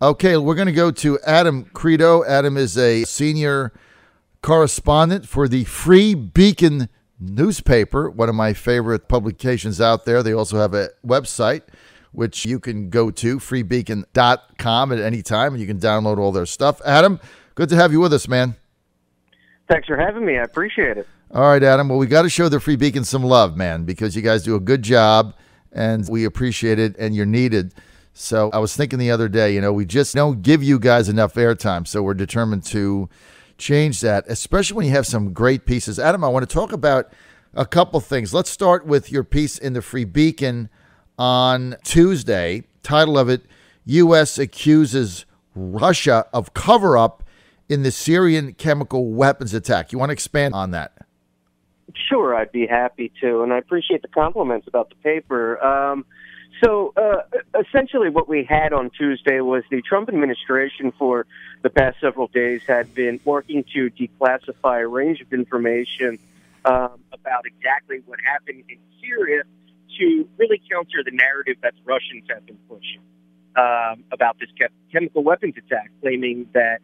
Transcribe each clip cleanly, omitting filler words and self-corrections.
Okay, we're going to go to Adam Kredo. Adam is a senior correspondent for the Free Beacon newspaper, one of my favorite publications out there. They also have a website, which you can go to, freebeacon.com at any time, and you can download all their stuff. Adam, good to have you with us, man. Thanks for having me. I appreciate it. All right, Adam. Well, we got to show the Free Beacon some love, man, because you guys do a good job, and we appreciate it, and you're needed. So I was thinking the other day, we just don't give you guys enough airtime, so we're determined to change that, especially when you have some great pieces. Adam, I want to talk about a couple things. Let's start with your piece in the Free Beacon on Tuesday. Title of it, U.S. accuses Russia of cover-up in the Syrian chemical weapons attack. You want to expand on that? Sure, I'd be happy to, and I appreciate the compliments about the paper. So essentially what we had on Tuesday was the Trump administration for the past several days had been working to declassify a range of information about exactly what happened in Syria to really counter the narrative that the Russians have been pushing about this chemical weapons attack, claiming that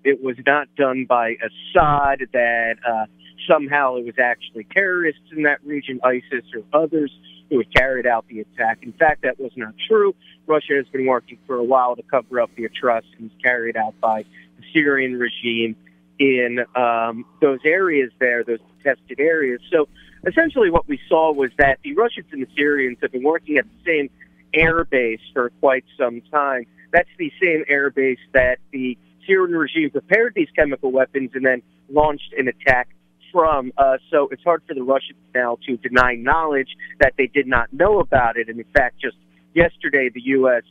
it was not done by Assad, that somehow it was actually terrorists in that region, ISIS or others, who had carried out the attack. In fact, that was not true. Russia has been working for a while to cover up the atrocities carried out by the Syrian regime in those areas there, those contested areas. So essentially what we saw was that the Russians and the Syrians have been working at the same air base for quite some time. That's the same air base that the Syrian regime prepared these chemical weapons and then launched an attack from. So it's hard for the Russians now to deny knowledge that they did not know about it. And in fact, just yesterday, the U.S.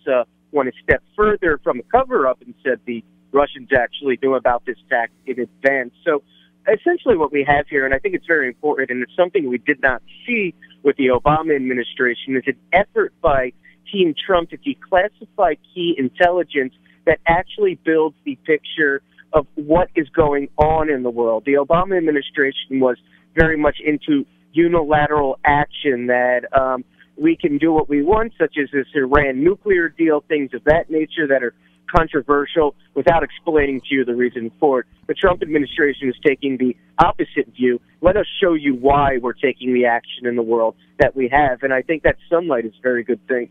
went a step further from a cover-up and said the Russians actually knew about this attack in advance. So essentially what we have here, and I think it's very important, and it's something we did not see with the Obama administration, is an effort by Team Trump to declassify key intelligence that actually builds the picture of what is going on in the world. The Obama administration was very much into unilateral action, that we can do what we want, such as this Iran nuclear deal, things of that nature that are controversial, without explaining to you the reason for it. The Trump administration is taking the opposite view. Let us show you why we're taking the action in the world that we have. And I think that sunlight is a very good thing.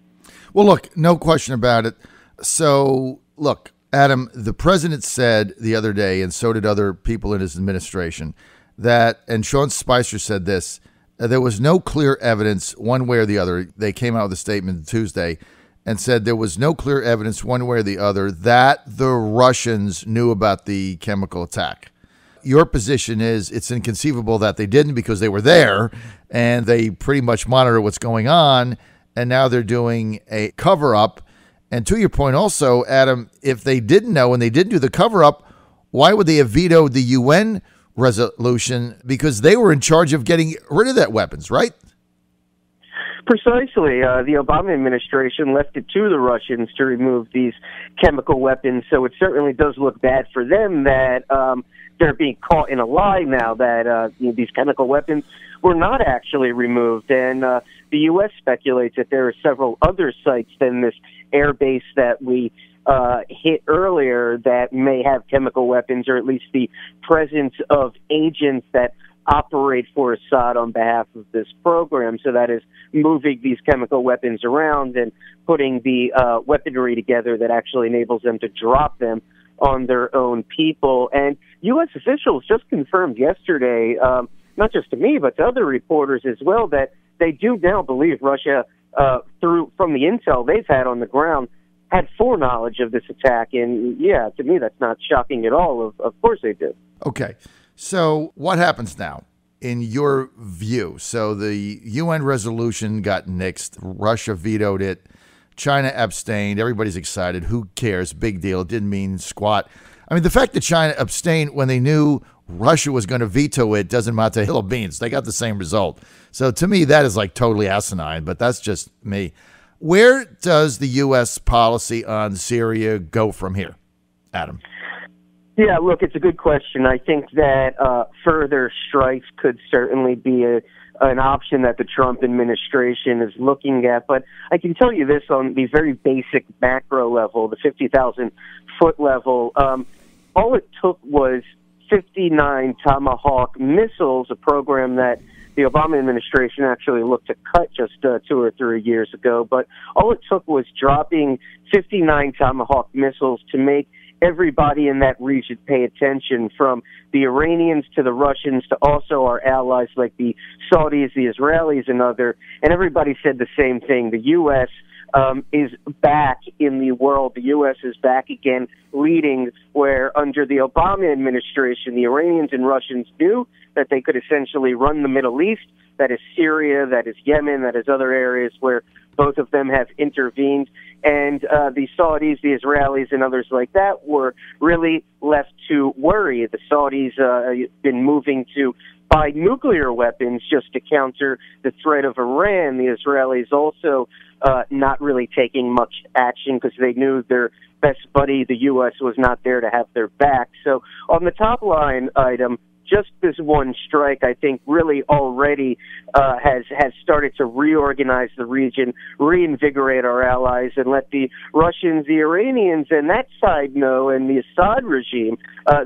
Well, look, no question about it. So, look, Adam, the president said the other day, and so did other people in his administration, that, and Sean Spicer said this, there was no clear evidence one way or the other. They came out with a statement Tuesday and said there was no clear evidence one way or the other that the Russians knew about the chemical attack. Your position is it's inconceivable that they didn't, because they were there and they pretty much monitor what's going on, and now they're doing a cover-up. And to your point also, Adam, if they didn't know and they didn't do the cover-up, why would they have vetoed the UN resolution? Because they were in charge of getting rid of that weapons, right? Precisely. The Obama administration left it to the Russians to remove these chemical weapons, so it certainly does look bad for them that they're being caught in a lie now that these chemical weapons were not actually removed. And the U.S. speculates that there are several other sites than this air base that we hit earlier that may have chemical weapons, or at least the presence of agents that operate for Assad on behalf of this program. So that is moving these chemical weapons around and putting the weaponry together that actually enables them to drop them on their own people. And U.S. officials just confirmed yesterday, not just to me, but to other reporters as well, that they do now believe Russia, from the intel they've had on the ground, had foreknowledge of this attack. And yeah, to me, that's not shocking at all. Of course they do. Okay. So what happens now in your view? So the UN resolution got nixed. Russia vetoed it. China abstained. Everybody's excited. Who cares? Big deal. It didn't mean squat. I mean, the fact that China abstained when they knew Russia was going to veto it doesn't matter a hill of beans. They got the same result. So to me, that is like totally asinine, but that's just me. Where does the U.S. policy on Syria go from here, Adam? Yeah, look, it's a good question. I think that further strikes could certainly be an option that the Trump administration is looking at. But I can tell you this on the very basic macro level, the 50,000-foot level. All it took was 59 Tomahawk missiles, a program that the Obama administration actually looked to cut just 2 or 3 years ago. But all it took was dropping 59 Tomahawk missiles to make everybody in that region pay attention, from the Iranians to the Russians to also our allies like the Saudis, the Israelis, and other. And everybody said the same thing. The U.S. Is back in the world. The U.S. is back again leading, where under the Obama administration, the Iranians and Russians knew that they could essentially run the Middle East. That is Syria, that is Yemen, that is other areas where both of them have intervened. And the Saudis, the Israelis, and others like that were really left to worry. The Saudis have been moving to buy nuclear weapons just to counter the threat of Iran. The Israelis also not really taking much action because they knew their best buddy, the U.S., was not there to have their back. So on the top line item, just this one strike, I think, really already has started to reorganize the region, reinvigorate our allies, and let the Russians, the Iranians, and that side know, and the Assad regime,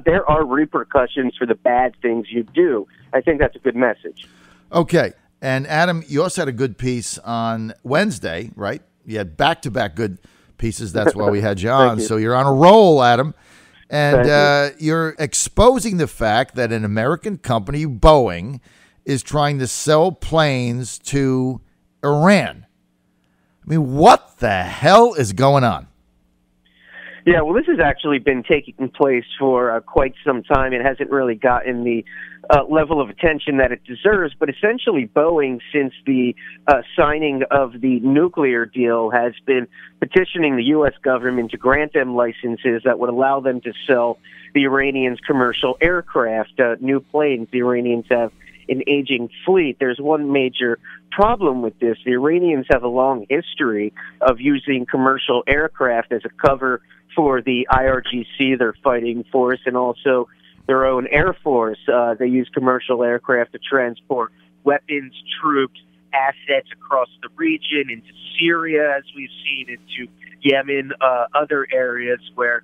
there are repercussions for the bad things you do. I think that's a good message. Okay. And Adam, you also had a good piece on Wednesday, right? You had back-to-back good pieces. That's why we had you on. So you're on a roll, Adam. And you're exposing the fact that an American company, Boeing, is trying to sell planes to Iran. I mean, what the hell is going on? Yeah, well, this has actually been taking place for quite some time. It hasn't really gotten the level of attention that it deserves, but essentially Boeing, since the signing of the nuclear deal, has been petitioning the U.S. government to grant them licenses that would allow them to sell the Iranians commercial aircraft, new planes. The Iranians have an aging fleet. There's one major problem with this. The Iranians have a long history of using commercial aircraft as a cover for the IRGC, their fighting force, and also their own Air Force. They use commercial aircraft to transport weapons, troops, assets across the region, into Syria, as we've seen, into Yemen, other areas where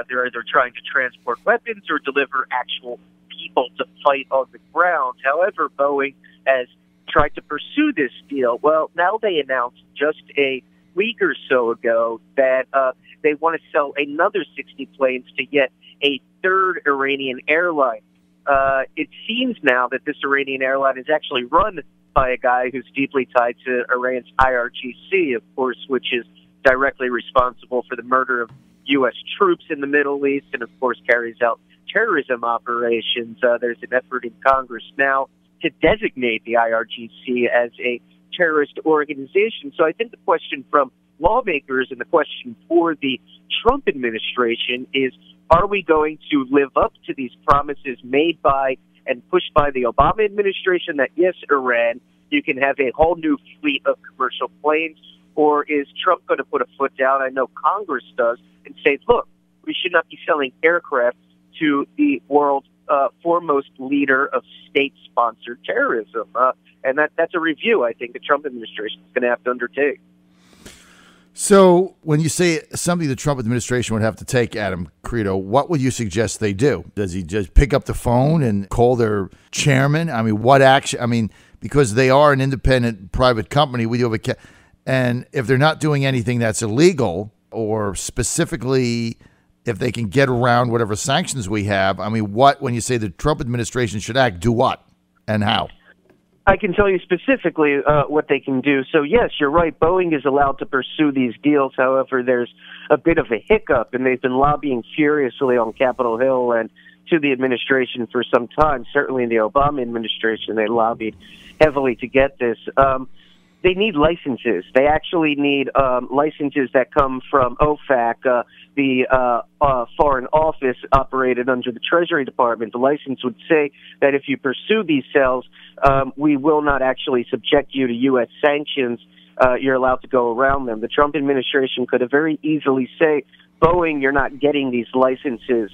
they're either trying to transport weapons or deliver actual people to fight on the ground. However, Boeing has tried to pursue this deal. Well, now they announced just a week or so ago that they want to sell another 60 planes to yet a third Iranian airline. It seems now that this Iranian airline is actually run by a guy who's deeply tied to Iran's IRGC, of course, which is directly responsible for the murder of U.S. troops in the Middle East and, of course, carries out terrorism operations. There's an effort in Congress now to designate the IRGC as a terrorist organization. So I think the question from lawmakers and the question for the Trump administration is, are we going to live up to these promises made by and pushed by the Obama administration that, yes, Iran, you can have a whole new fleet of commercial planes, or is Trump going to put a foot down, I know Congress does, and say, look, we should not be selling aircraft to the world's foremost leader of state-sponsored terrorism. And that's a review I think the Trump administration is going to have to undertake. So when you say something the Trump administration would have to take, Adam Kredo, what would you suggest they do? Does he just pick up the phone and call their chairman? I mean, what action? I mean, because they are an independent private company, we do have and if they're not doing anything that's illegal, or specifically if they can get around whatever sanctions we have, I mean, what, when you say the Trump administration should act, do what and how? I can tell you specifically what they can do. So, yes, you're right. Boeing is allowed to pursue these deals. However, there's a bit of a hiccup, and they've been lobbying furiously on Capitol Hill and to the administration for some time. Certainly in the Obama administration, they lobbied heavily to get this. They need licenses. They actually need licenses that come from OFAC, the foreign office operated under the Treasury Department. The license would say that if you pursue these sales, we will not actually subject you to U.S. sanctions. You're allowed to go around them. The Trump administration could have very easily say, Boeing, you're not getting these licenses.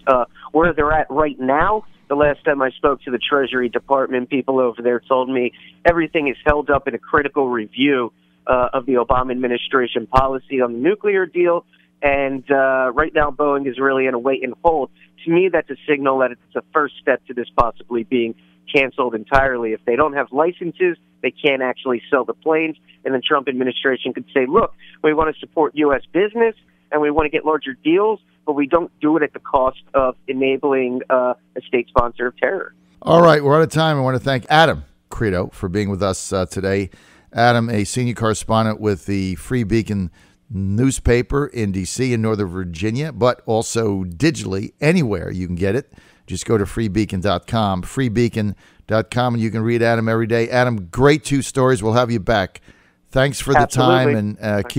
Where they're at right now, The last time I spoke to the Treasury Department, people over there told me everything is held up in a critical review of the Obama administration policy on the nuclear deal. And right now, Boeing is really in a wait and hold. To me, that's a signal that it's a first step to this possibly being canceled entirely. If they don't have licenses, they can't actually sell the planes. And the Trump administration could say, look, we want to support U.S. business and we want to get larger deals, but we don't do it at the cost of enabling a state sponsor of terror. All right, we're out of time. I want to thank Adam Kredo for being with us today. Adam, a senior correspondent with the Free Beacon newspaper in D.C. and Northern Virginia, but also digitally anywhere you can get it. Just go to freebeacon.com, freebeacon.com, and you can read Adam every day. Adam, great 2 stories. We'll have you back. Thanks for the time, and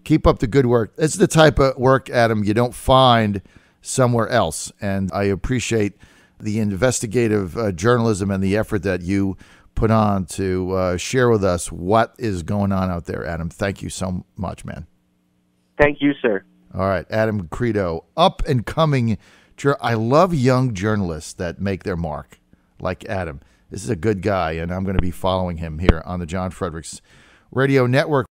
keep up the good work. It's the type of work, Adam, you don't find somewhere else, and I appreciate the investigative journalism and the effort that you put on to share with us what is going on out there, Adam. Thank you so much, man. Thank you, sir. All right, Adam Kredo, up and coming. I love young journalists that make their mark, like Adam. This is a good guy, and I'm going to be following him here on the John Fredericks Radio Network.